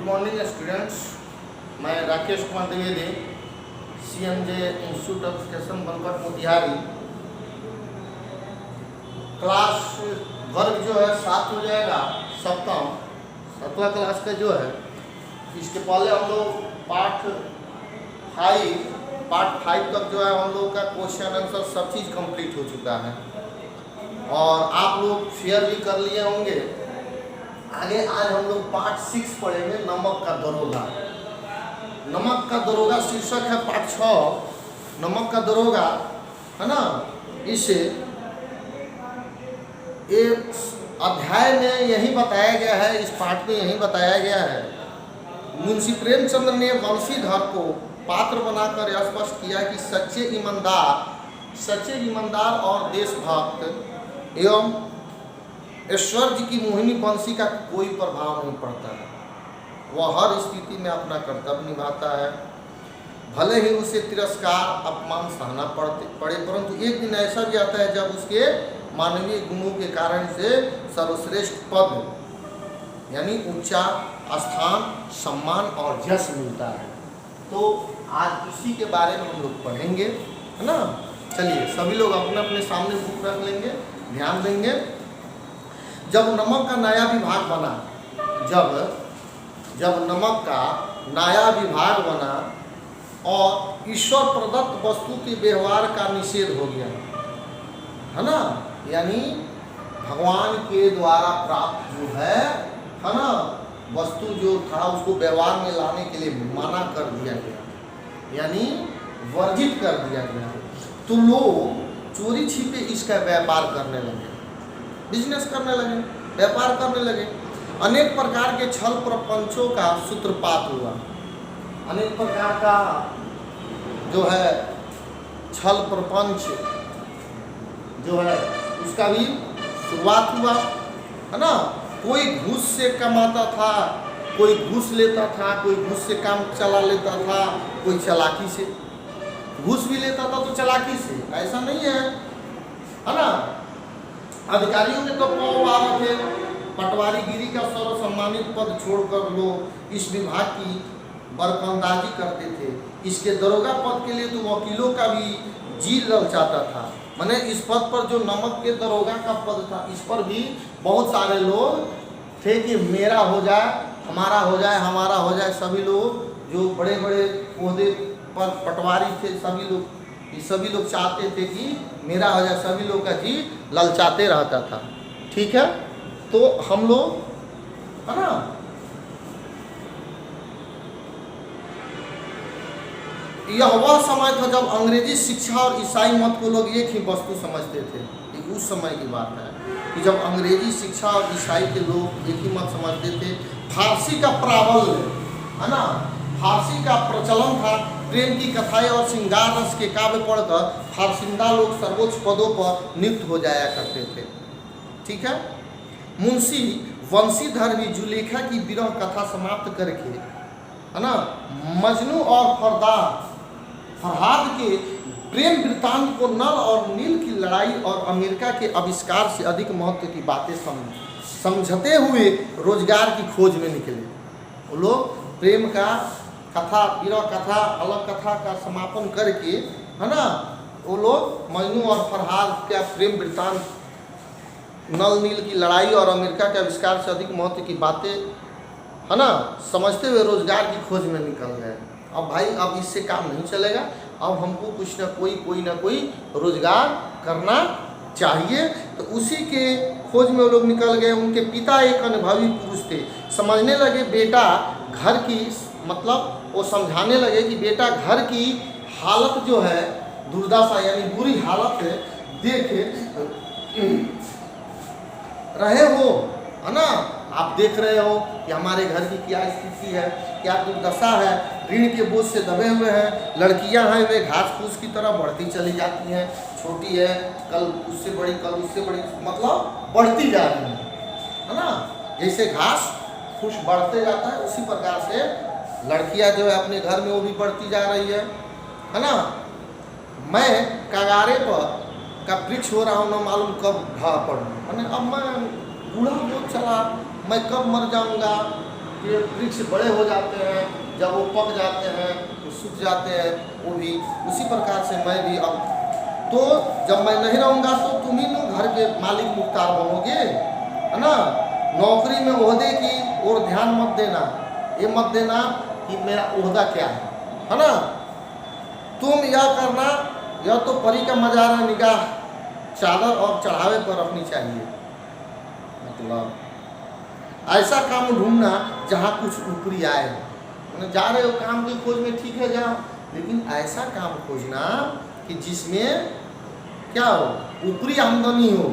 Morning students, मैं Rakesh Kumar Dwivedi, CMJ institute of education Banpat Motihari. Class वर्ग जो है 7 हो जाएगा, सातवां क्लास का जो है। इसके पहले हम लोग पार्ट 5 तक जो है हम लोग का क्वेश्चन आंसर सब चीज़ कंप्लीट हो चुका है और आप लोग शेयर भी कर लिए होंगे। आगे आज हम लोग पार्ट 6 पढ़ेंगे, नमक का दरोगा। नमक का दरोगा शीर्षक है पार्ट 6, नमक का दरोगा, है ना। इस अध्याय में यही बताया गया है, इस पाठ में यही बताया गया है। मुंशी प्रेमचंद्र ने वंशीधर को पात्र बनाकर स्पष्ट किया कि सच्चे ईमानदार और देशभक्त एवं ऐश्वर्य की मोहिनी वंशी का कोई प्रभाव नहीं पड़ता है। वह हर स्थिति में अपना कर्तव्य निभाता है, भले ही उसे तिरस्कार अपमान सहना पड़े, परंतु एक दिन ऐसा भी आता है जब उसके मानवीय गुणों के कारण से सर्वश्रेष्ठ पद यानी ऊंचा स्थान, सम्मान और यश मिलता है। तो आज इसी के बारे में हम लोग पढ़ेंगे, है ना। चलिए सभी लोग अपने अपने सामने बुक रख लेंगे, ध्यान देंगे। जब नमक का नया विभाग बना, जब नमक का नया विभाग बना और ईश्वर प्रदत्त वस्तु के व्यवहार का निषेध हो गया, है ना, यानी भगवान के द्वारा प्राप्त जो है ना, वस्तु जो था उसको व्यवहार में लाने के लिए मना कर दिया गया, यानी वर्जित कर दिया गया। तो लोग चोरी छिपे इसका व्यापार करने लगे, बिजनेस करने लगे, व्यापार करने लगे। अनेक प्रकार के छल प्रपंचों का सूत्रपात हुआ, अनेक प्रकार का जो है छल प्रपंच जो है उसका भी शुरुआत हुआ, है ना। कोई घूस से कमाता था, कोई घूस लेता था, कोई घूस से काम चला लेता था, कोई चालाकी से घूस भी लेता था तो चालाकी से, ऐसा नहीं है ना। अधिकारियों के तो पाँव आ रहे थे, पटवारीगिरी का सर्व सम्मानित पद छोड़कर लोग इस विभाग की बरकंदाजी करते थे। इसके दरोगा पद के लिए तो वकीलों का भी जी ललचाता था। माने इस पद पर जो नमक के दरोगा का पद था, इस पर भी बहुत सारे लोग थे कि मेरा हो जाए, हमारा हो जाए, हमारा हो जाए। सभी लोग जो बड़े बड़े ओहदे पर पटवारी थे, सभी लोग चाहते थे कि मेरा हो जाए, सभी लोग का जी ललचाते रहता था। ठीक है, तो हम लोग, है ना, यह वह समय था जब अंग्रेजी शिक्षा और ईसाई मत को लोग एक ही वस्तु समझते थे। ये उस समय की बात है कि जब अंग्रेजी शिक्षा और ईसाई के लोग एक ही मत समझते थे। फारसी का प्राबल्य, है ना, फारसी का प्रचलन था। प्रेम की कथाएं और श्रृंगार रस के काव्य पढ़कर फारसिंदा लोग सर्वोच्च पदों पर नियुक्त हो जाया करते थे। ठीक है, मुंशी वंशीधर भी जुलेखा की विरह कथा समाप्त करके, है ना, मजनू और फरहाद के प्रेम वृत्तांत को नल और नील की लड़ाई और अमेरिका के आविष्कार से अधिक महत्व की बातें समझते हुए रोजगार की खोज में निकले। वो लोग प्रेम का कथा, विरह कथा, अलग कथा का समापन करके, है ना, वो लोग मजनू और फरहाद का प्रेम वृत्तांत, नल नील की लड़ाई और अमेरिका के आविष्कार से अधिक महत्व की बातें, है ना, समझते हुए रोजगार की खोज में निकल गए। अब भाई अब इससे काम नहीं चलेगा, अब हमको कुछ ना कोई रोजगार करना चाहिए। तो उसी के खोज में वो लोग निकल गए। उनके पिता एक अनुभवी पुरुष थे, समझने लगे बेटा घर की, मतलब वो समझाने लगे कि बेटा घर की हालत जो है दुर्दशा यानी बुरी हालत है, देख रहे हो, है ना, आप देख रहे हो कि हमारे घर की क्या स्थिति है, क्या दुर्दशा है, ऋण के बोझ से दबे हुए हैं। लड़कियां हैं वे घास फूस की तरह बढ़ती चली जाती हैं, छोटी है, कल उससे बड़ी, कल उससे बड़ी, मतलब बढ़ती जा रही है ना। जैसे घास फूस बढ़ते जाता है उसी प्रकार से लड़कियां जो है अपने घर में वो भी बढ़ती जा रही है ना। मैं कगारे पर का वृक्ष हो रहा हूँ, न मालूम कब ढा पड़ूँ, अब मैं बूढ़ा हो चला, मैं कब मर जाऊँगा, पेड़ वृक्ष बड़े हो जाते हैं, जब वो पक जाते हैं तो सूख जाते हैं, वो भी उसी प्रकार से मैं भी अब तो जब मैं नहीं रहूँगा तो तुम ही लोग घर के मालिक मुख्तार बनोगे, है ना। नौकरी में ओहदे की और ध्यान मत देना, ये मत देना कि मेरा ओहदा क्या है ना। तुम यह करना, यह तो परी का मजारा निगाह चादर और चढ़ावे पर रखनी चाहिए। मतलब ऐसा काम ढूंढना जहाँ कुछ ऊपरी आए, मैंने जा रहे हो काम की खोज में, ठीक है जाओ, लेकिन ऐसा काम खोजना कि जिसमें क्या हो, ऊपरी आमदनी हो।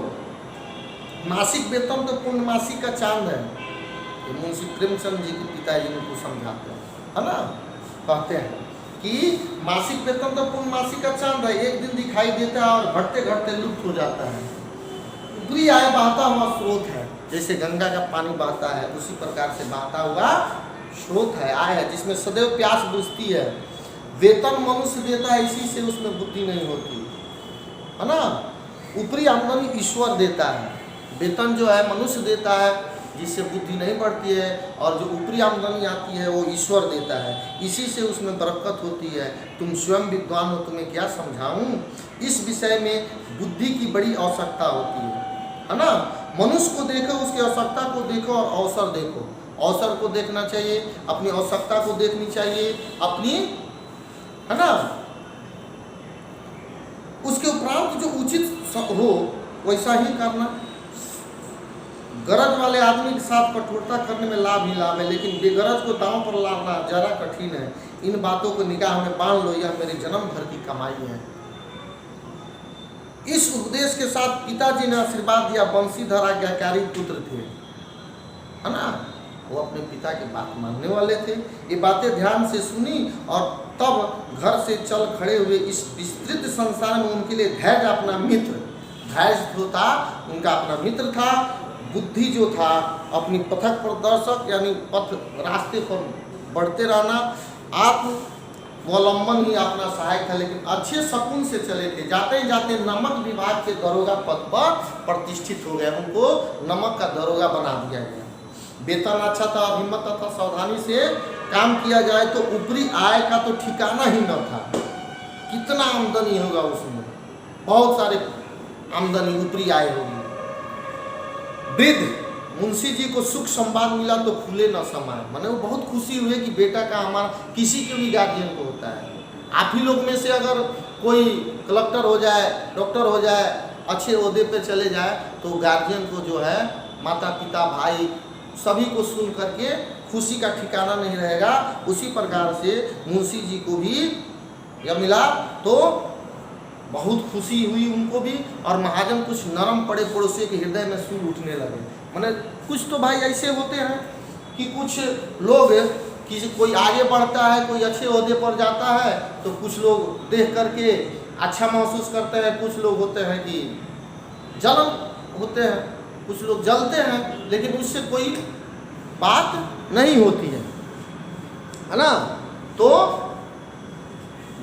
मासिक वेतन तो पूर्णमासी का चांद है, ये मुंशी प्रेमचंद जी के पिताजी उनको समझाते हैं, है ना। कहते हैं कि मासिक वेतन तो पूर्णमासी का चांद है, एक दिन दिखाई देता है और घटते घटते लुप्त हो जाता है। ऊपरी आय बहता हुआ स्रोत है, जैसे गंगा का पानी बहता है उसी प्रकार से बहता हुआ स्रोत है, आय है, जिसमें सदैव प्यास बुझती है। वेतन मनुष्य देता है, इसी से उसमें बुद्धि नहीं होती, है ना। ऊपरी आमदनी ईश्वर देता है, वेतन जो है मनुष्य देता है जिससे बुद्धि नहीं बढ़ती है, और जो ऊपरी आमदनी आती है वो ईश्वर देता है, इसी से उसमें बरकत होती है। तुम स्वयं विद्वान हो, तुम्हें क्या समझाऊं, इस विषय में बुद्धि की बड़ी आवश्यकता होती है ना। मनुष्य को देखो, उसकी आवश्यकता को देखो और अवसर देखो। अवसर को देखना चाहिए, अपनी आवश्यकता को देखनी चाहिए अपनी, है ना। उसके उपरांत जो उचित हो वैसा ही करना। गरज वाले आदमी के साथ कठोरता करने में लाभ ही लाभ है, लेकिन बेगरज को दांव पर लाना जरा कठिन है। इन बातों को निगाह में बांध लो, यह मेरी जन्म भर की कमाई है। इस उपदेश के साथ पिताजी ने आशीर्वाद दिया। बंशीधर आज्ञाकारी पुत्र थे, है ना, वो अपने पिता की बात मानने वाले थे। ये बातें ध्यान से सुनी और तब घर से चल खड़े हुए। इस विस्तृत संसार में उनके लिए धैर्य अपना मित्र, धैर्य जो था उनका अपना मित्र था। बुद्धि जो था अपनी पथक प्रदर्शक, यानी पथ रास्ते पर बढ़ते रहना। आत्मवलंबन ही अपना सहायक था, लेकिन अच्छे शकुन से चले थे। जाते ही जाते नमक विभाग के दरोगा पद पर प्रतिष्ठित हो गए, उनको नमक का दरोगा बना दिया गया। वेतन अच्छा था, हिम्मत था, सावधानी से काम किया जाए तो ऊपरी आय का तो ठिकाना ही न था। कितना आमदनी होगा उसमें, बहुत सारे आमदनी ऊपरी आय होगी। वृद्ध मुंशी जी को सुख संवाद मिला तो फूले न समाये, माने वो बहुत खुशी हुए कि बेटा का हमारा, किसी के भी गार्जियन को होता है। आप ही लोग में से अगर कोई कलेक्टर हो जाए, डॉक्टर हो जाए, अच्छे ओहदे पे चले जाए, तो गार्जियन को जो है, माता पिता भाई सभी को सुन करके खुशी का ठिकाना नहीं रहेगा। उसी प्रकार से मुंशी जी को भी यह मिला तो बहुत खुशी हुई उनको भी, और महाजन कुछ नरम पड़े पड़ोसी के हृदय में सूर उठने लगे। माने कुछ तो भाई ऐसे होते हैं कि कुछ लोग, किसी कोई आगे बढ़ता है, कोई अच्छे ओहदे पर जाता है तो कुछ लोग देख करके अच्छा महसूस करते हैं, कुछ लोग होते हैं कि जलन होते हैं, कुछ लोग जलते हैं, लेकिन उससे कोई बात नहीं होती है ना। तो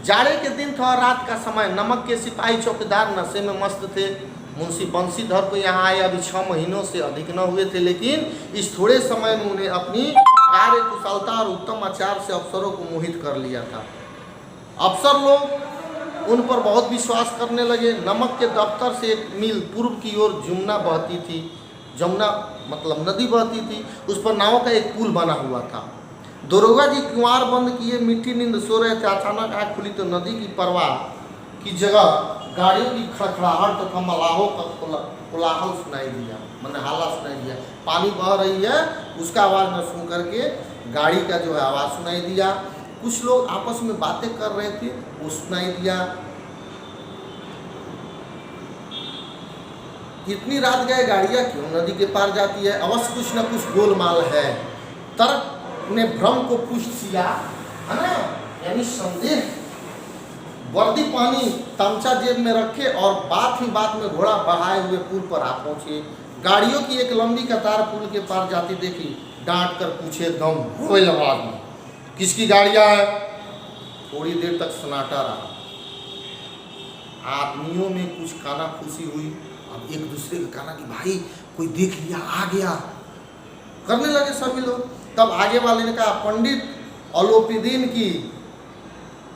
जाड़े के दिन था, रात का समय, नमक के सिपाही चौकीदार नशे में मस्त थे। मुंशी बंशीधर को यहाँ आए अभी 6 महीनों से अधिक न हुए थे, लेकिन इस थोड़े समय में उन्हें अपनी कार्य कुशलता और उत्तम आचार से अफसरों को मोहित कर लिया था। अफसर लोग उन पर बहुत विश्वास करने लगे। नमक के दफ्तर से एक मील पूर्व की ओर जमुना बहती थी, जमुना मतलब नदी बहती थी, उस पर नावों का एक पुल बना हुआ था। दरोगा जी कुंवार बंद किए मीठी नींद सो रहे थे। अचानक आँख खुली तो नदी की परवाह की जगह गाड़ियों की खड़खड़ाहट तथा मलाहों का कोलाहल सुनाई दिया, मैंने हाला सुनाई दिया। पानी बह रही है उसका आवाज़ न सुन करके गाड़ी का जो है आवाज़ सुनाई दिया। कुछ लोग आपस में बातें कर रहे थे, वो सुनाई दिया। इतनी रात गए गाड़ियाँ क्यों नदी के पार जाती है, अवश्य कुछ न कुछ गोलमाल है। तर्क ने भ्रम को पुष्ट किया, है ना, यानी संदेह। वर्दी पानी तमचा जेब में रखे और बात ही बात में घोड़ा बढ़ाए हुए पुल पर आ पहुंचे। गाड़ियों की एक लंबी कतार पुल के पार जाती देखी। डांट कर पूछे एकदम रोए आवाज में, किसकी गाड़ियां है? थोड़ी देर तक सन्नाटा रहा। आदमियों में कुछ कानाफूसी हुई। अब एक दूसरे का कहना कि भाई कोई देख लिया, आ गया, करने लगे सभी लोग। तब आगे वाले ने कहा पंडित अलोपीदीन की।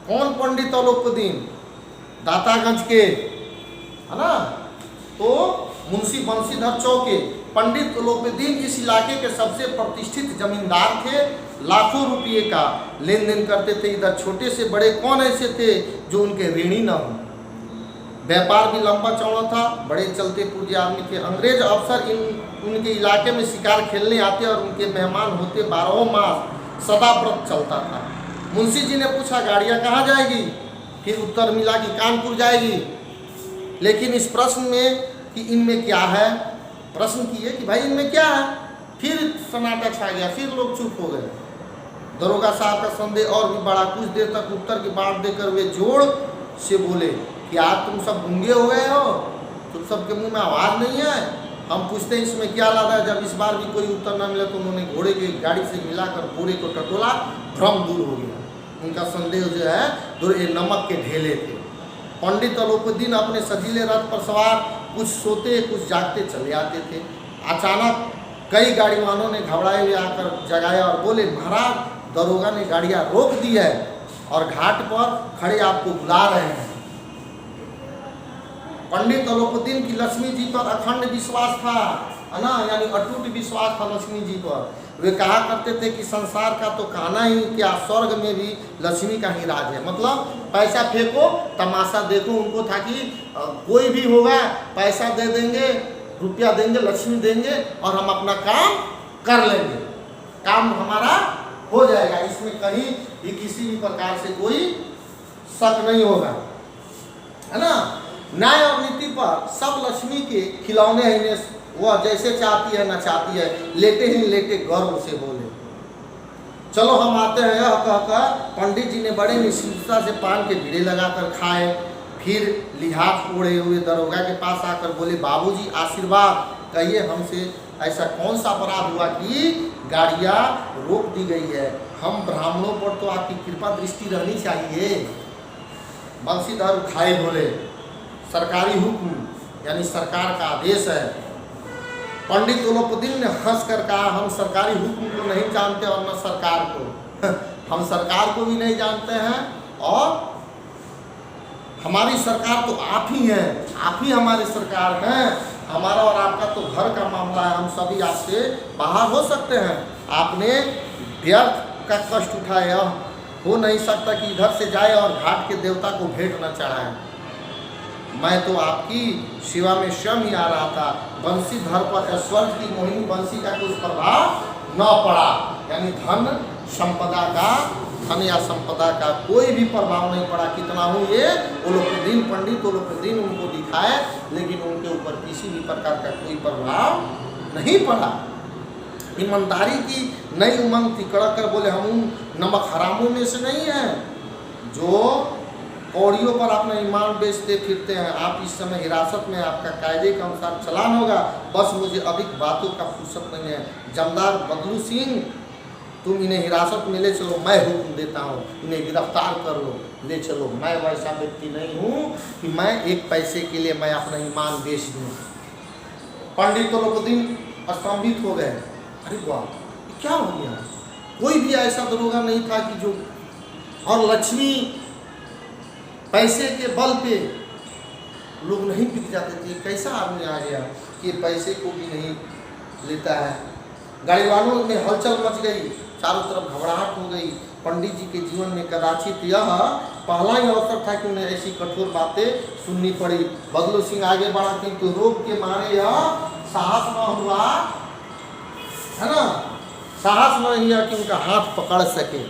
कौन पंडित अलोपीदीन? दातागंज के, है ना। तो मुंशी बंशीधर चौके पंडित अलोपीदीन इस इलाके के सबसे प्रतिष्ठित जमींदार थे। लाखों रुपये का लेन देन करते थे। इधर छोटे से बड़े कौन ऐसे थे जो उनके ऋणी न हो। व्यापार भी लंबा चौड़ा था, बड़े चलते पुर्जे आदमी थे। अंग्रेज अफसर उनके इलाके में शिकार खेलने आते और उनके मेहमान होते। 12 मास सदा व्रत चलता था। मुंशी जी ने पूछा गाड़ियाँ कहाँ जाएगी? फिर उत्तर मिला कि कानपुर जाएगी। लेकिन इस प्रश्न में कि इनमें क्या है, प्रश्न किए कि भाई इनमें क्या है, फिर सन्नाटा छा गया, फिर लोग चुप हो गए। दरोगा साहब का संदेह और भी बड़ा। कुछ देर तक उत्तर की बात देकर वे जोर से बोले कि आज तुम सब गूंगे हो गए हो, तुम सबके मुंह में आवाज़ नहीं है। हम पूछते हैं इसमें क्या लादा है। जब इस बार भी कोई उत्तर न मिला तो उन्होंने घोड़े की गाड़ी से मिलाकर पूरे को टटोला। भ्रम दूर हो गया। उनका संदेह जो है दूर, ये नमक के ढेले थे। पंडित अलोपीदीन अपने सजीले रथ पर सवार कुछ सोते कुछ जागते चले आते थे। अचानक कई गाड़ीवानों ने घबराए हुए आकर जगाया और बोले महाराज, दरोगा ने गाड़ियाँ रोक दी है और घाट पर खड़े आपको बुला रहे हैं। पंडित अलोपीदीन की लक्ष्मी जी पर अखंड विश्वास था, है ना, यानी अटूट विश्वास था लक्ष्मी जी पर। वे कहा करते थे कि संसार का तो कहना ही क्या, स्वर्ग में भी लक्ष्मी का ही राज है। मतलब पैसा फेंको तमाशा देखो। उनको था कि कोई भी होगा पैसा दे देंगे, रुपया देंगे, लक्ष्मी देंगे और हम अपना काम कर लेंगे, काम हमारा हो जाएगा। इसमें कहीं भी किसी भी प्रकार से कोई शक नहीं होगा, है ना। न्याय और नीति पर सब लक्ष्मी के खिलौने हैं। वह जैसे चाहती है नचाती है। लेटे ही लेटे गर्व से बोले चलो हम आते हैं। यह कहकर पंडित जी ने बड़े निश्चिंतता से पान के बीड़े लगाकर खाए। फिर लिहाफ ओढ़े हुए दरोगा के पास आकर बोले बाबूजी आशीर्वाद, कहिए हमसे ऐसा कौन सा अपराध हुआ कि गाड़ियाँ रोक दी गई है? हम ब्राह्मणों पर तो आपकी कृपा दृष्टि रहनी चाहिए। बंशीधर उठाए बोले सरकारी हुक्म, यानी सरकार का आदेश है। पंडित अलोपीदीन ने हंसकर कहा हम सरकारी हुक्म को नहीं जानते और न सरकार को हम सरकार को भी नहीं जानते हैं और हमारी सरकार तो आप ही हैं, आप ही हमारी सरकार हैं। हमारा और आपका तो घर का मामला है, हम सभी आपसे बाहर हो सकते हैं। आपने व्यर्थ का कष्ट उठाया, हो नहीं सकता कि इधर से जाए और घाट के देवता को भेंट न चढ़ाए। मैं तो आपकी सेवा में स्वयं ही आ रहा था। बंशीधर पर ऐश्वर्य की मोहिनी बंशी का कुछ प्रभाव न पड़ा, यानी धन संपदा का, धन या संपदा का कोई भी प्रभाव नहीं पड़ा। कितना हूँ ये अलोपीदीन, पंडित अलोपीदीन उनको दिखाए, लेकिन उनके ऊपर किसी भी प्रकार का कोई प्रभाव नहीं पड़ा। ईमानदारी की नई उमंग थी। कड़क कर बोले हम नमक हरामों में से नहीं हैं जो कौड़ियों पर अपना ईमान बेचते फिरते हैं। आप इस समय हिरासत में, आपका कायदे के अनुसार चलान होगा। बस मुझे अधिक बातों का फुर्सत नहीं है। जमदार बदलू सिंह, तुम इन्हें हिरासत में ले चलो, मैं हुक्म देता हूँ, इन्हें गिरफ्तार कर लो, ले चलो। मैं वैसा व्यक्ति नहीं हूँ कि मैं एक पैसे के लिए मैं अपना ईमान बेच दूँ। पंडित अलोपीदीन स्तंभित हो गए। अरे वाह, क्या हो गया? कोई भी ऐसा दरोगा नहीं था कि जो, और लक्ष्मी पैसे के बल पे लोग नहीं बिक जाते थे। कैसा आदमी आ गया कि पैसे को भी नहीं लेता है। गाड़ीवानों में हलचल मच गई, चारों तरफ घबराहट हो गई। पंडित जी के जीवन में कदाचित यह पहला ही अवसर था कि उन्हें ऐसी कठोर बातें सुननी पड़ी। बदलू सिंह आगे बढ़ा किंतु रोग के मारे यह साहस न हुआ, है ना, साहस नहीं है कि उनका हाथ पकड़ सके,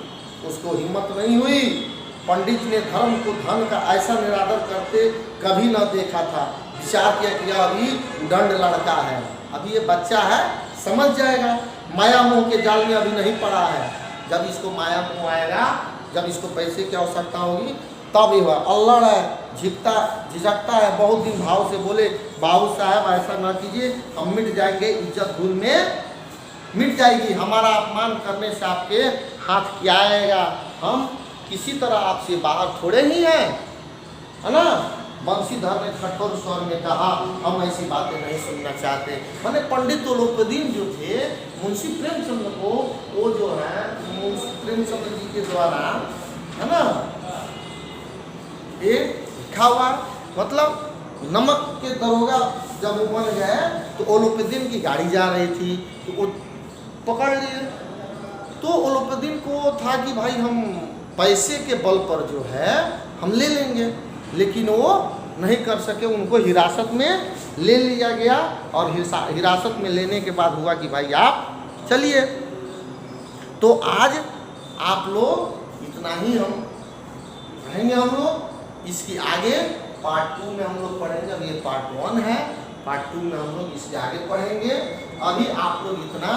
उसको हिम्मत नहीं हुई। पंडित ने धर्म को धन का ऐसा निरादर करते कभी न देखा था। विचार किया कि यह अभी दंड लड़का है, अभी ये बच्चा है, समझ जाएगा। माया मोह के जाल में अभी नहीं पड़ा है। जब इसको माया मोह आएगा, जब इसको पैसे की आवश्यकता होगी, तब ये हुआ। अल्लाह है, झिझकता है, बहुत दिन भाव से बोले बाबू साहब ऐसा ना कीजिए, हम मिट जाएंगे, इज्जत धूल में मिट जाएगी। हमारा अपमान करने से आपके हाथ क्या आएगा? हम किसी तरह आपसे बाहर थोड़े ही हैं, है ना। बंशीधर ने कठोर स्वर में कहा, हम ऐसी बातें नहीं सुनना चाहते। मैंने पंडित उलूपदीन जो थे, मुंशी प्रेमचंद को, वो जो है मुंशी प्रेमचंद जी के द्वारा, है ना, ये लिखा हुआ, मतलब नमक के दरोगा जब वो बन गए तो उलूपदीन की गाड़ी जा रही थी तो वो पकड़ लिए। तो उलूपदीन को था कि भाई हम पैसे के बल पर जो है हम ले लेंगे, लेकिन वो नहीं कर सके, उनको हिरासत में ले लिया गया। और हिरासत में लेने के बाद हुआ कि भाई आप चलिए। तो आज आप लोग इतना ही हम पढ़ेंगे, हम लोग इसकी आगे पार्ट 2 में हम लोग पढ़ेंगे। अब ये पार्ट 1 है, पार्ट 2 में हम लोग इसके आगे पढ़ेंगे। अभी आप लोग इतना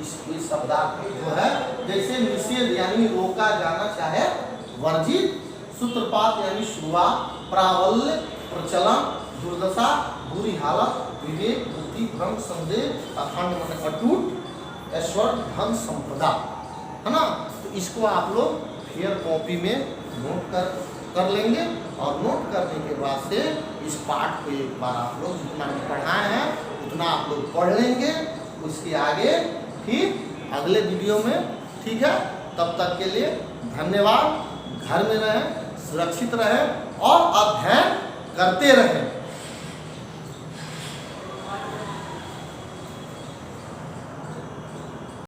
इसके शब्दार्थ जो है, जैसे निषेध यानी रोका जाना चाहे वर्जित, सूत्रपात यानी शुरुआत, प्राबल्य, प्रचलन, दुर्दशा, बुरी हालत, विवेक, बुद्धि, भ्रम, संदेह, अखंड मन अटूट, ऐश्वर्य, धन, संपदा, है ना। तो इसको आप लोग फिर कॉपी में नोट कर लेंगे। और नोट करने के बाद से इस पाठ को एक बार आप लोग जितना भी पढ़ाए हैं उतना आप लोग पढ़ लेंगे। उसके आगे फिर अगले वीडियो में, ठीक है। तब तक के लिए धन्यवाद। घर में रहें, सुरक्षित रहें और अध्ययन करते रहें।